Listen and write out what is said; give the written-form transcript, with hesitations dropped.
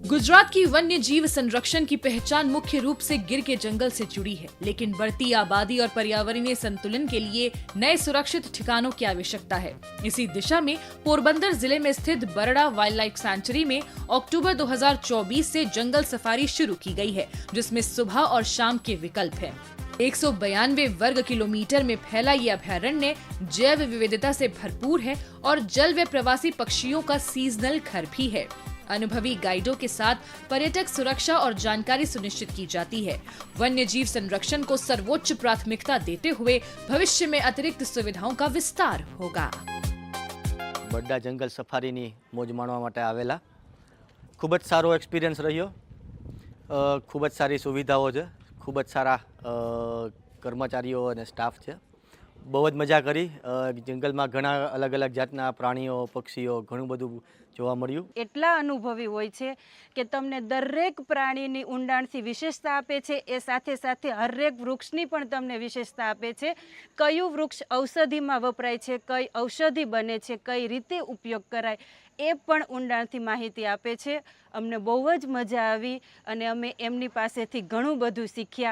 गुजरात की वन्य जीव संरक्षण की पहचान मुख्य रूप से गिर के जंगल से जुड़ी है, लेकिन बढ़ती आबादी और पर्यावरणीय संतुलन के लिए नए सुरक्षित ठिकानों की आवश्यकता है। इसी दिशा में पोरबंदर जिले में स्थित बरड़ा वाइल्ड लाइफ सेंचुरी में अक्टूबर 2024 से जंगल सफारी शुरू की गई है, जिसमें सुबह और शाम के विकल्प हैं। 192 वर्ग किलोमीटर में फैला ये अभयारण्य जैव विविधता से भरपूर है और जल व प्रवासी पक्षियों का सीजनल घर भी है। अनुभवी गाइडों के साथ पर्यटक सुरक्षा और जानकारी सुनिश्चित की जाती है। वन्य जीव संरक्षण को सर्वोच्च प्राथमिकता देते हुए भविष्य में अतिरिक्त सुविधाओं का विस्तार होगा। बड़ा जंगल सफारी नी मौज माणवा माटे आवेला खूब ज सारो एक्सपीरियंस रह्यो। खूब ज सारी सुविधाओं है, खूब ज सारा कर्मचारीओ अने स्टाफ है। बहुत मजा करी। जंगल में घणा अलग अलग जातना प्राणीओ पक्षीओ घणुं बधुं જોવા મળ્યું। એટલા અનુભવી હોય છે કે તમને દરેક પ્રાણીની ઊંડાણથી વિશેષતા આપે છે, એ સાથે સાથે હરેક વૃક્ષની પણ તમને વિશેષતા આપે છે। કયું વૃક્ષ ઔષધિમાં વપરાય છે, કઈ ઔષધિ બને છે, કઈ રીતે ઉપયોગ કરાય એ પણ ઊંડાણથી માહિતી આપે છે। અમને બહુ જ મજા આવી અને અમે એમની પાસેથી ઘણું બધું શીખ્યા।